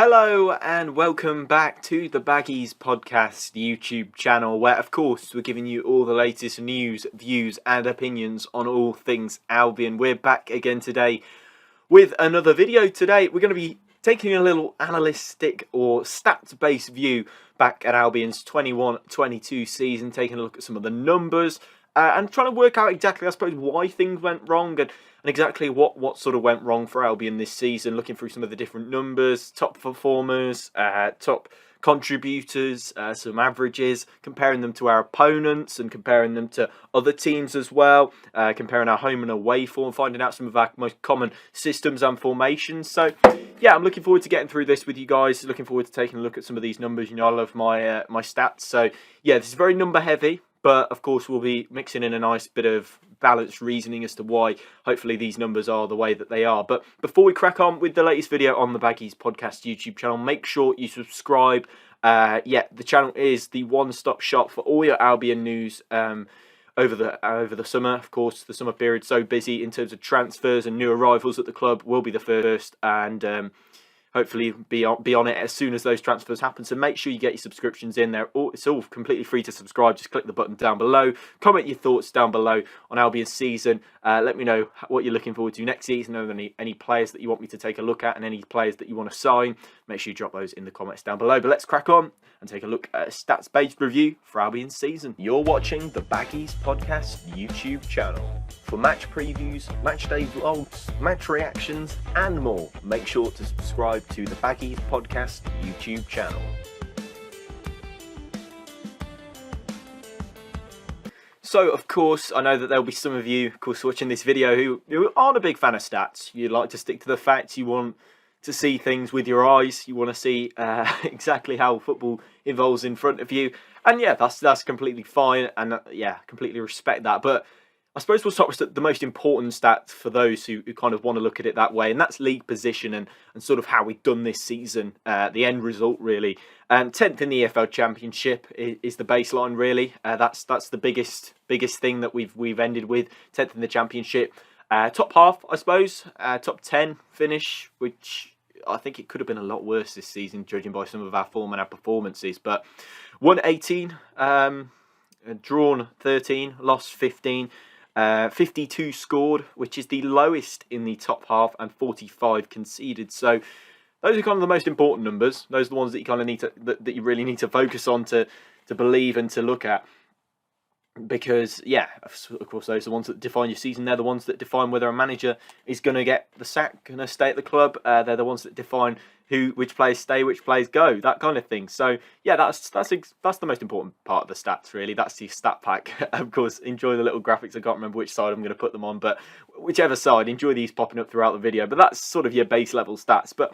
Hello and welcome back to the Baggies Podcast YouTube channel, where of course we're giving you all the latest news, views and opinions on all things Albion. We're back again today with another video. Today we're going to be taking a little analytic or stats-based view back at Albion's 21-22 season, taking a look at some of the numbers and trying to work out exactly, I suppose, why things went wrong and exactly what sort of went wrong for Albion this season, looking through some of the different numbers, top performers, top contributors, some averages, comparing them to our opponents and comparing them to other teams as well, comparing our home and away form, finding out some of our most common systems and formations. So yeah, I'm looking forward to getting through this with you guys, looking forward to taking a look at some of these numbers. You know, I love my my stats, so yeah, this is very number heavy. But, of course, we'll be mixing in a nice bit of balanced reasoning as to why, hopefully, these numbers are the way that they are. But before we crack on with the latest video on the Baggies Podcast YouTube channel, make sure you subscribe. The channel is the one-stop shop for all your Albion news over the summer. Of course, the summer period so busy in terms of transfers and new arrivals at the club. We'll be the first and hopefully be on it as soon as those transfers happen. So make sure you get your subscriptions in there. It's all completely free to subscribe. Just click the button down below. Comment your thoughts down below on Albion's season. Let me know what you're looking forward to next season, and any players that you want me to take a look at, and any players that you want to sign. Make sure you drop those in the comments down below. But let's crack on and take a look at a stats-based review for Albion's season. You're watching the Baggies Podcast YouTube channel. For match previews, match day vlogs, match reactions and more, make sure to subscribe to the Baggies Podcast YouTube channel. So, of course, I know that there'll be some of you, of course, watching this video who aren't a big fan of stats. You like to stick to the facts. You want to see things with your eyes. You want to see exactly how football evolves in front of you. And yeah, that's completely fine. And yeah, completely respect that. But I suppose we'll start with the most important stats for those who kind of want to look at it that way, and that's league position and sort of how we've done this season, the end result really. 10th in the EFL Championship is the baseline really. That's the biggest thing that we've ended with. 10th in the Championship, top half I suppose, top 10 finish, which I think it could have been a lot worse this season, judging by some of our form and our performances. But won 18, drawn 13, lost 15. 52 scored, which is the lowest in the top half, and 45 conceded. So those are kind of the most important numbers. Those are the ones that you kind of need to that you really need to focus on to believe and to look at. Because yeah, of course, those are the ones that define your season. They're the ones that define whether a manager is going to get the sack, going to stay at the club. They're the ones that define which players stay, which players go, that kind of thing. So yeah, that's the most important part of the stats really. That's the stat pack. Of course, enjoy the little graphics. I can't remember which side I'm going to put them on, but whichever side, enjoy these popping up throughout the video. But that's sort of your base level stats. But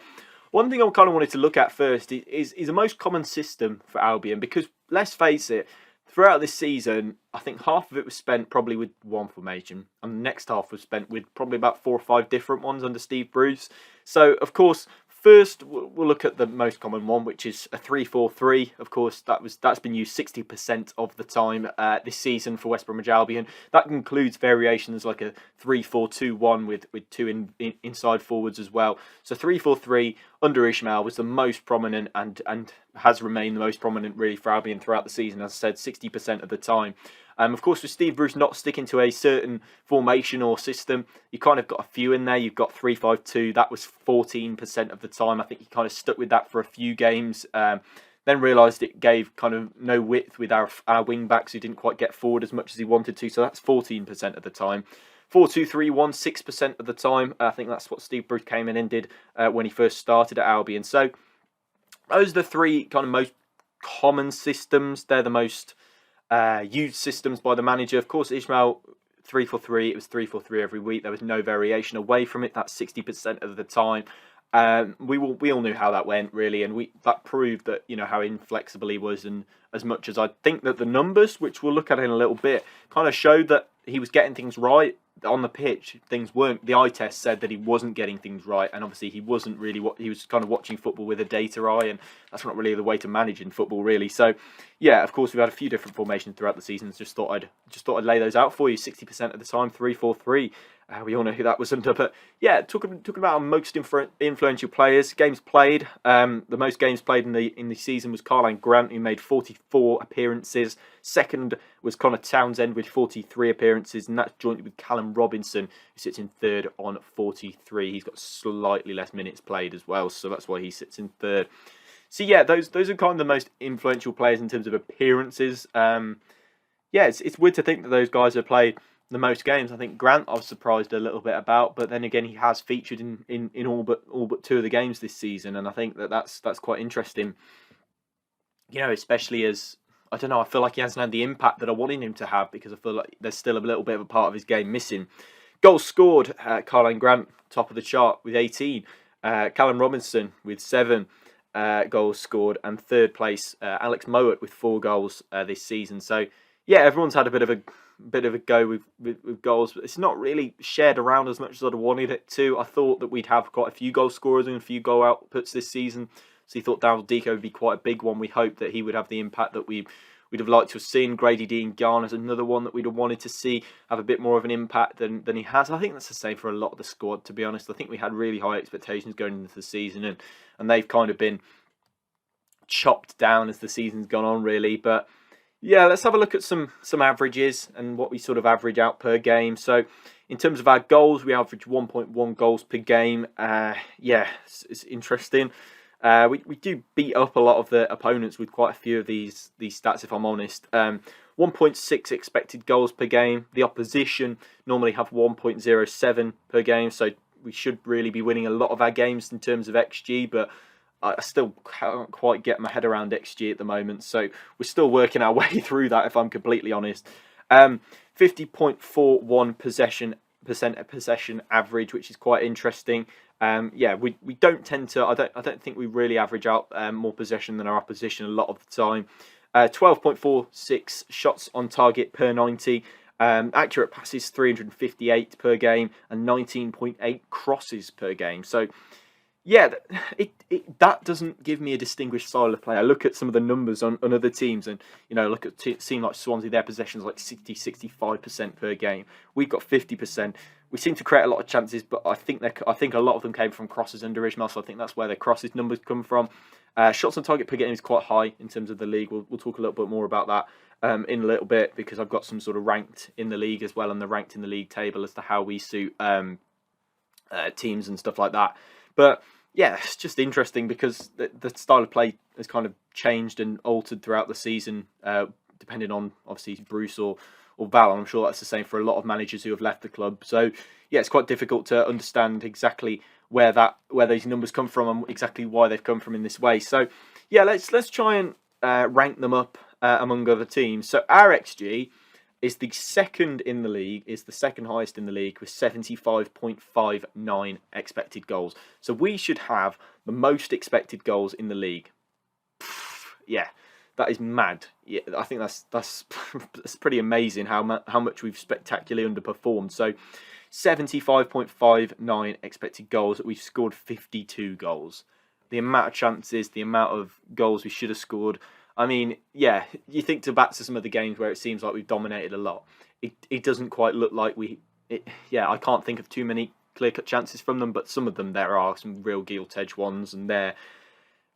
one thing I kind of wanted to look at first is the most common system for Albion, because let's face it, throughout this season, I think half of it was spent probably with one formation, and the next half was spent with probably about 4 or 5 different ones under Steve Bruce. So, of course, first we'll look at the most common one, which is a 3-4-3. Of course, that's been used 60% of the time this season for West Brom Albion. That includes variations like a 3-4-2-1 with 2 inside forwards as well. So 3-4-3 under Ishmael was the most prominent and has remained the most prominent really for Albion throughout the season, as I said, 60% of the time. Of course, with Steve Bruce not sticking to a certain formation or system, you kind of got a few in there. You've got 3-5-2. That was 14% of the time. I think he kind of stuck with that for a few games. Then realised it gave kind of no width with our wing backs who didn't quite get forward as much as he wanted to. So that's 14% of the time. 4-2-3-1, 6% of the time. I think that's what Steve Bruce came in and did when he first started at Albion. So those are the 3 kind of most common systems. They're the most used systems by the manager. Of course, Ishmael 3-4-3. It was 3-4-3 every week. There was no variation away from it. That's 60% of the time. We all knew how that went really, and that proved that, you know, how inflexible he was. And as much as I think that the numbers, which we'll look at in a little bit, kind of showed that he was getting things right, on the pitch, things weren't. The eye test said that he wasn't getting things right, and obviously he wasn't really. He was kind of watching football with a data eye, and that's not really the way to manage in football, really. So, yeah, of course, we've had a few different formations throughout the season. Just thought I'd lay those out for you. 60% of the time, 3-4-3. We all know who that was under, but yeah, talking about our most influential players, games played. The most games played in the season was Karlan Grant, who made 44 appearances. Second was Connor Townsend with 43 appearances, and that's jointly with Callum Robinson, who sits in third on 43. He's got slightly less minutes played as well, so that's why he sits in third. So yeah, those are kind of the most influential players in terms of appearances. Yeah, it's weird to think that those guys have played the most games. I think Grant I was surprised a little bit about, but then again he has featured in all but two of the games this season, and I think that's quite interesting. You know, especially as I don't know, I feel like he hasn't had the impact that I wanted him to have, because I feel like there's still a little bit of a part of his game missing. Goals scored, Karlan Grant top of the chart with 18, Callum Robinson with 7 goals scored, and third place Alex Mowat with 4 goals this season. So yeah, everyone's had a bit of a go with goals, but it's not really shared around as much as I'd wanted it to. I thought that we'd have quite a few goal scorers and a few goal outputs this season. So he thought Daryl Deco would be quite a big one. We hoped that he would have the impact that we'd have liked to have seen. Grady Dean Garner's another one that we'd have wanted to see have a bit more of an impact than he has. I think that's the same for a lot of the squad, to be honest. I think we had really high expectations going into the season, and they've kind of been chopped down as the season's gone on, really. But yeah, let's have a look at some averages and what we sort of average out per game. So in terms of our goals, we average 1.1 goals per game. Yeah, it's interesting. We do beat up a lot of the opponents with quite a few of these stats, if I'm honest. 1.6 expected goals per game. The opposition normally have 1.07 per game, so we should really be winning a lot of our games in terms of XG, but I still can't quite get my head around XG at the moment, so we're still working our way through that, if I'm completely honest. 50.41% possession average, which is quite interesting. Yeah, we don't tend to. I don't think we really average out more possession than our opposition a lot of the time. 12.46 shots on target per 90. Accurate passes 358 per game, and 19.8 crosses per game. So yeah, that doesn't give me a distinguished style of play. I look at some of the numbers on other teams, and look at a team like Swansea, their possessions like 65% per game. We've got 50%. We seem to create a lot of chances, but I think a lot of them came from crosses under Ismail, so I think that's where their crosses numbers come from. Shots on target per game is quite high in terms of the league. We'll talk a little bit more about that in a little bit, because I've got some sort of ranked in the league as well, and the ranked in the league table as to how we suit teams and stuff like that. But yeah, it's just interesting because the style of play has kind of changed and altered throughout the season, depending on obviously Bruce or Val. I'm sure that's the same for a lot of managers who have left the club. So yeah, it's quite difficult to understand exactly where these numbers come from and exactly why they've come from in this way. So yeah, let's try and rank them up among other teams. So our XG is the second in the league, is the second highest in the league with 75.59 expected goals. So we should have the most expected goals in the league. Yeah, that is mad. Yeah, I think that's pretty amazing how much we've spectacularly underperformed. So 75.59 expected goals, we've scored 52 goals. The amount of chances, the amount of goals we should have scored. I mean, yeah, you think back to some of the games where it seems like we've dominated a lot. It doesn't quite look like I can't think of too many clear-cut chances from them, but some of them there are some real gilt-edged ones, and they're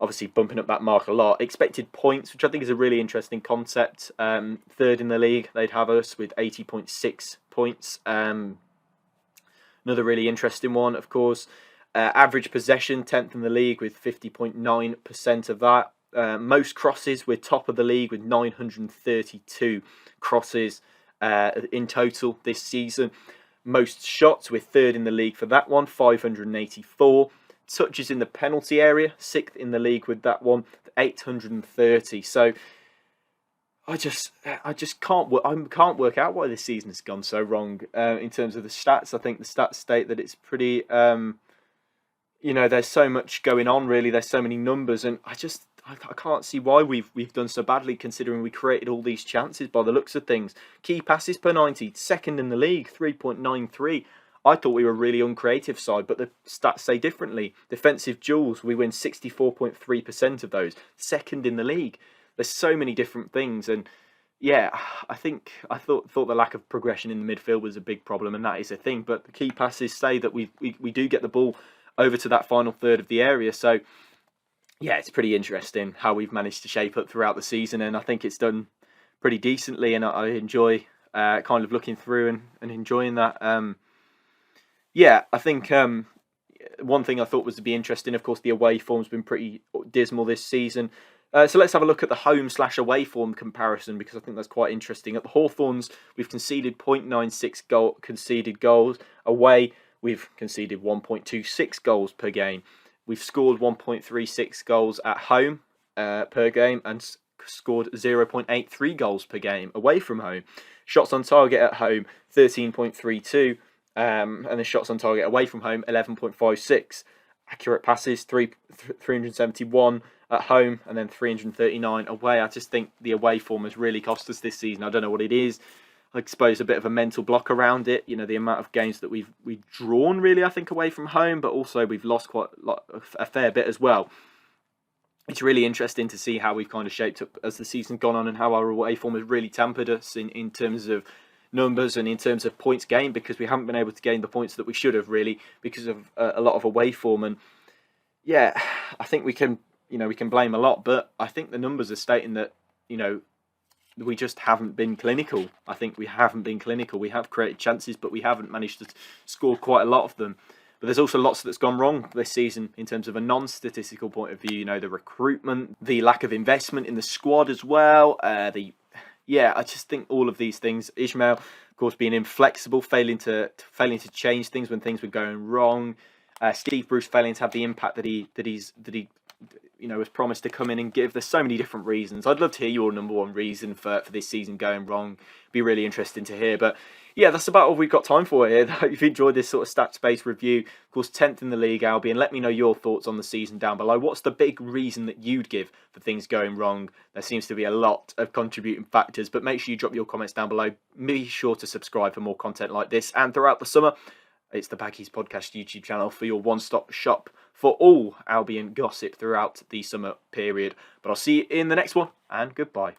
obviously bumping up that mark a lot. Expected points, which I think is a really interesting concept. Third in the league, they'd have us with 80.6 points. Another really interesting one, of course. Average possession, 10th in the league with 50.9% of that. Most crosses, we're top of the league with 932 crosses in total this season. Most shots, we're third in the league for that one, 584. Touches in the penalty area, 6th in the league with that one, 830. So I just can't work out why this season has gone so wrong in terms of the stats. I think the stats state that it's pretty, there's so much going on really. There's so many numbers, and I I can't see why we've done so badly, considering we created all these chances by the looks of things. Key passes per 90, second in the league, 3.93. I thought we were a really uncreative side, but the stats say differently. Defensive duels, we win 64.3% of those, second in the league. There's so many different things, and yeah, I thought the lack of progression in the midfield was a big problem, and that is a thing. But the key passes say that we do get the ball over to that final third of the area. So yeah, it's pretty interesting how we've managed to shape up throughout the season, and I think it's done pretty decently, and I enjoy kind of looking through and enjoying that. Yeah, I think one thing I thought was to be interesting, of course, the away form's been pretty dismal this season. So let's have a look at the home/away form comparison, because I think that's quite interesting. At the Hawthorns, we've conceded 0.96 conceded goals. Away, we've conceded 1.26 goals per game. We've scored 1.36 goals at home per game, and scored 0.83 goals per game away from home. Shots on target at home, 13.32. And the shots on target away from home, 11.56. Accurate passes, 371 at home, and then 339 away. I just think the away form has really cost us this season. I don't know what it is. I suppose a bit of a mental block around it. You know, the amount of games that we've drawn, really, I think, away from home, but also we've lost a fair bit as well. It's really interesting to see how we've kind of shaped up as the season's gone on, and how our away form has really tampered us in terms of numbers and in terms of points gained, because we haven't been able to gain the points that we should have, really, because of a lot of away form. And yeah, I think we can blame a lot, but I think the numbers are stating that, we just haven't been clinical. I think we haven't been clinical. We have created chances, but we haven't managed to score quite a lot of them. But there's also lots that's gone wrong this season in terms of a non-statistical point of view. The recruitment, the lack of investment in the squad as well, I just think all of these things. Ishmael, of course, being inflexible, failing to change things when things were going wrong. Steve Bruce failing to have the impact that he was promised to come in and give. There's so many different reasons. I'd love to hear your number one reason for this season going wrong. Be really interesting to hear. But yeah, that's about all we've got time for here. I hope you've enjoyed this sort of stats-based review. Of course, 10th in the league, Albion. Let me know your thoughts on the season down below. What's the big reason that you'd give for things going wrong? There seems to be a lot of contributing factors, but make sure you drop your comments down below. Be sure to subscribe for more content like this. And throughout the summer, it's the Baggies Podcast YouTube channel for your one-stop shop for all Albion gossip throughout the summer period. But I'll see you in the next one, and goodbye.